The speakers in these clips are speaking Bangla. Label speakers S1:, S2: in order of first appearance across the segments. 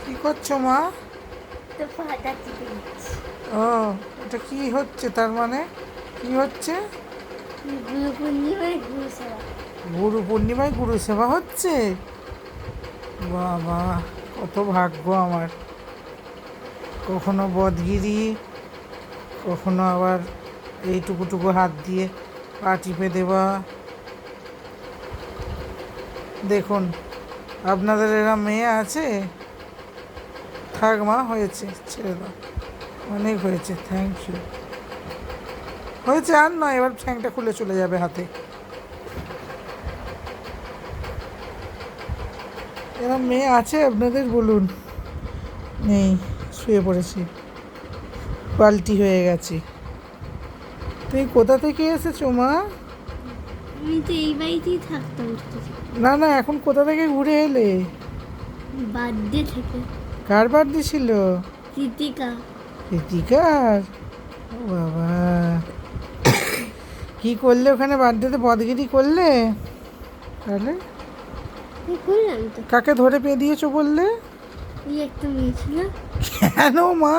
S1: কি করছো মা?
S2: তো পাটা টিপে দিচ্ছি।
S1: ও, এটা কি হচ্ছে? তার মানে কি হচ্ছে?
S2: গুরু পূর্ণিমায় গুরু সেবা।
S1: গুরু পূর্ণিমায় গুরু সেবা হচ্ছে? বাবা, কত ভাগ্য আমার। কখনো বদগিরি, কখনো আবার এইটুকুটুকু হাত দিয়ে পা টিপে দেওয়া। দেখুন, আপনাদের এরা মেয়ে আছে? থাক মা, হয়েছে, ছেড়ে দাও। অনেক হয়েছে, থ্যাংক ইউ। হয়েছে, আর নয়, এবার ঠ্যাংটা খুলে চলে যাবে হাতে। এরা মেয়ে আছে আপনাদের বলুন? নেই, শুয়ে পড়েছি, পাল্টি হয়ে গেছে। তুমি কোথা থেকে এসেছো মা?
S2: আমি তো এই বাড়িতেই থাকতাম ছোট থেকে।
S1: না না, এখন কোথা থেকে ঘুরে এলে?
S2: বার্থডে থেকে।
S1: কার বার্থডে ছিল?
S2: কৃতিকা।
S1: কৃতিকার? ও বাবা, কি করলে ওখানে বার্থডেতে? বদগিরি করলে? তাহলে
S2: করলাম তো।
S1: কাকে ধরে পেঁদিয়েছো বললে?
S2: এই একটা মেয়ে ছিল,
S1: কেন মা?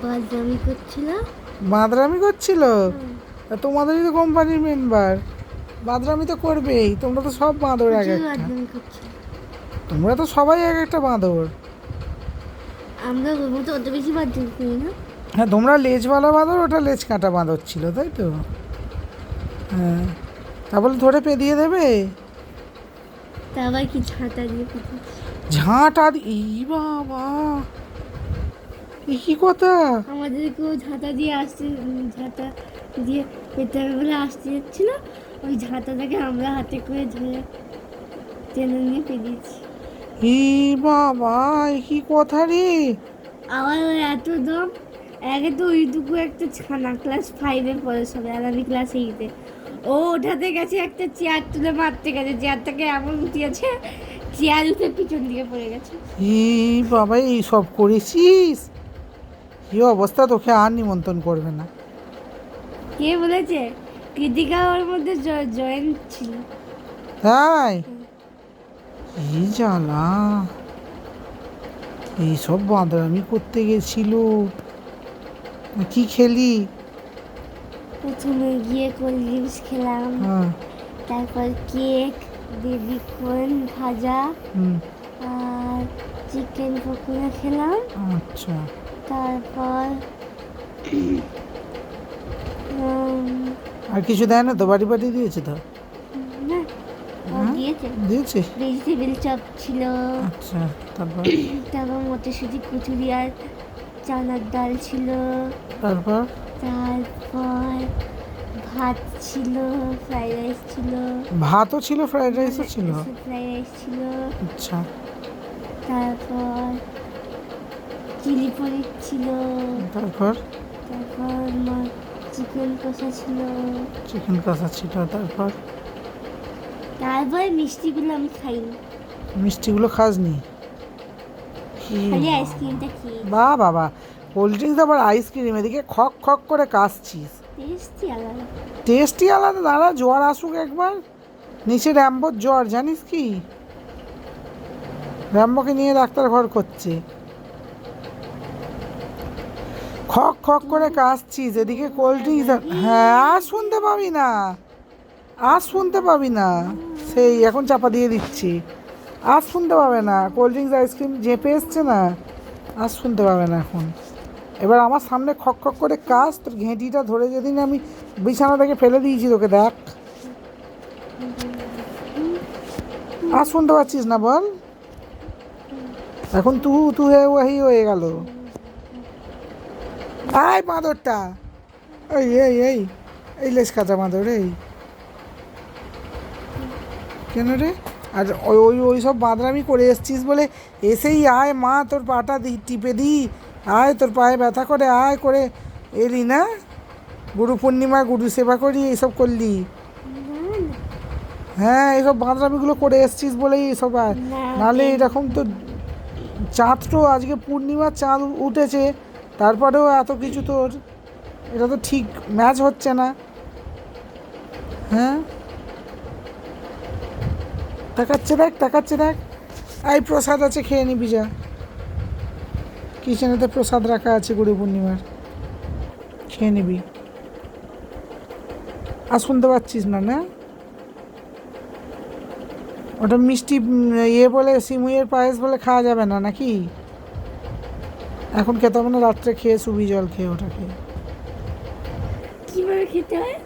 S2: বাজরামি করছিল।
S1: বাঁদরামি করছিল? তা তোমাদেরই তো কোম্পানির মেম্বার, বাঁদরামি তো করবেই। তোমরা তো সব বাঁদর এক
S2: প্রচুর
S1: একটা।
S2: বাজরামি করছিল।
S1: তোমরা তো সবাই এক একটা বাঁদর।
S2: আমরা ওর মতো অত বেশি বাজরামি করি না।
S1: হ্যাঁ, তোমরা লেজওয়ালা বাঁদর, ওটা লেজ কাঁটা বাঁদর ছিল, তাই তো? হ্যাঁ, তা বলে ধরে পেদিয়ে দেবে?
S2: তা আবার কি ঝাঁটা দিয়ে পেতেছি।
S1: ঝাঁটা ই বাবা, এ কি কথা?
S2: আমাদেরকেও ঝাঁটা দিয়ে আসতে, ঝাঁটা দিয়ে পেতে হবে বলে আসতে যাচ্ছিল। ওই ঝাঁটাটাকে আমরা হাতে করে ধরে টেনে নিয়ে পেরিয়েছি।
S1: ই বাবা, এ কি কথা রে?
S2: আবার ওর এত দম। একে তো ওইটুকু একটা ছানা, ক্লাস 5-এ পড়ে, সবাই আর আমি ক্লাস 8-এ। ও ওঠাতে গেছে, একটা চেয়ার তুলে মারতে গেছে, চেয়ারটাকে এমন উঠিয়েছে, চেয়ার উঠে পিছন দিকে পড়ে গেছে।
S1: ই বাবা, এই সব করেছিস? কি অবস্থা, তোকে আর নিমন্ত্রণ করবে না।
S2: কে বলেছে? কৃতিকা ওর মধ্যে জয়েন্ট ছিল।
S1: তাই? কি জ্বালা, এইসব বাঁদরামি করতে গেছিল। কি খেলি?
S2: প্রথমে গিয়ে কোল্ড ড্রিঙ্কস খেলাম,
S1: হ্যাঁ।
S2: তারপর কেক, বেবিকর্ন ভাজা,
S1: হুম।
S2: আর চিকেন পকোড়া খেলাম।
S1: আচ্ছা।
S2: তারপর উম,
S1: আর কিছু দেয় না তো? বাড়ি বাড়ি দিয়েছে তো?
S2: না, ও
S1: হ্যাঁ,
S2: দিয়েছে।
S1: দিয়েছে।
S2: ভেজিটেবিল চপ ছিল।
S1: আচ্ছা, তারপর?
S2: তারপর মটরশুঁটি কচুরি আর চানার ডাল ছিল।
S1: তারপর?
S2: তারপর ভাত ছিল, ফ্রাইড রাইস ছিল।
S1: ভাতও ছিল, ফ্রাইড রাইসও ছিল?
S2: ফ্রাইড রাইস ছিল।
S1: আচ্ছা।
S2: তারপর চিলি পনির ছিল।
S1: তারপর?
S2: তারপর চিকেন কষা ছিল।
S1: চিকেন কষা ছিল, তারপর?
S2: তারপর মিষ্টিগুলো আমি খাইনি,
S1: মিষ্টিগুলো খাসনি? কি
S2: খালি আইসক্রিমটা খেয়ে।
S1: বা বাবা, কোল্ড ড্রিঙ্কস আবার আইসক্রিম, এদিকে খক খক করে কাশছিস।
S2: টেস্টি আলাদা।
S1: টেস্টি আলাদা। দাঁড়া, জ্বর আসুক একবার। নিচে র্যাম্বোর জ্বর, জানিস কি? র্যাম্বোকে নিয়ে ডাক্তার ঘর করছে। খক খক করে কাশছিস, এদিকে কোল্ড ড্রিঙ্কস। হ্যাঁ, আর শুনতে পাবি না, আর শুনতে পাবি না। সেই এখন চাপা দিয়ে দিচ্ছি, আর শুনতে পাবে না। কোল্ড ড্রিঙ্কস আইসক্রিম চেপে এসছে না, আর শুনতে পাবে না এখন। এবার আমার সামনে খক খক করে কাশ, তোর ঘেঁটিটা ধরে যেদিন আমি বিছানা থেকে ফেলে দিয়েছি তোকে, দেখ। আর শুনতে পাচ্ছিস না বল? এখন তু তু হে ওয়াহি হয়ে গেল। আয় বাঁদরটা, এই এই এই এই লেজ কাঁচা বাঁদর, এই কেন রে? আর ওই ওই ওই সব বাঁদরামি করে এসছিস বলে এসেই আয় মা, তোর পাটা টিপে দিই, আয় তোর পায়ে ব্যথা করে, আয় করে এলি না? গুরু পূর্ণিমা গুরু সেবা করি, এইসব করলি? হ্যাঁ, এইসব বাঁদরামিগুলো করে এসছিস বলেই এইসব। নাহলে এরকম তো, চাঁদ তো আজকে পূর্ণিমার চাঁদ উঠেছে, তারপরেও এত কিছু তোর, এটা তো ঠিক ম্যাচ হচ্ছে না। হ্যাঁ, তাকাচ্ছে দেখ, তাকাচ্ছে দেখ। এই প্রসাদ আছে, খেয়ে নিবি যা। কিচেনেতে প্রসাদ রাখা আছে গুরু পূর্ণিমার, খেয়ে নিবি। আর শুনতে পাচ্ছিস না? না, ওটা মিষ্টি ইয়ে বলে, সিমুইয়ের পায়েস বলে খাওয়া যাবে না নাকি? এখন খেতে হবে না, রাত্রে খেয়ে শুবি জল খেয়ে ওটা খেয়ে।
S2: কিভাবে খেতে হয়?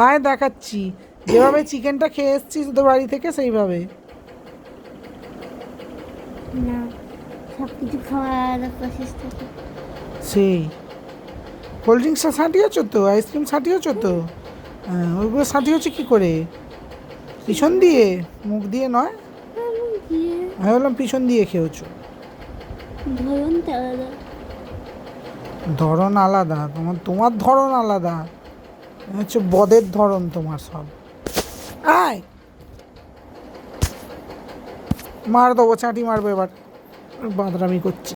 S1: আয় দেখাচ্ছি, যেভাবে চিকেনটা খেয়ে এসছিস তোর বাড়ি থেকে সেইভাবে।
S2: না, সব কিছু খাওয়ার আলাদা প্রসেস থাকে।
S1: সেই কোল্ড ড্রিঙ্কসটা ছাঁটিয়েছ তো, আইসক্রিম ছাঁটিয়েছ তো, হ্যাঁ ওইগুলো ছাঁটিয়েছ কী করে? পিছন দিয়ে, মুখ দিয়ে নয়।
S2: এমন দিয়ে
S1: আমি বললাম পিছন দিয়ে খেয়েছো।
S2: ধরনটা আলাদা।
S1: ধরন আলাদা, তোমার ধরন আলাদা, হচ্ছে বদের ধরন তোমার সব। আয় মার দেবো, চাঁটি মারবো এবার, বাদরামি করছি।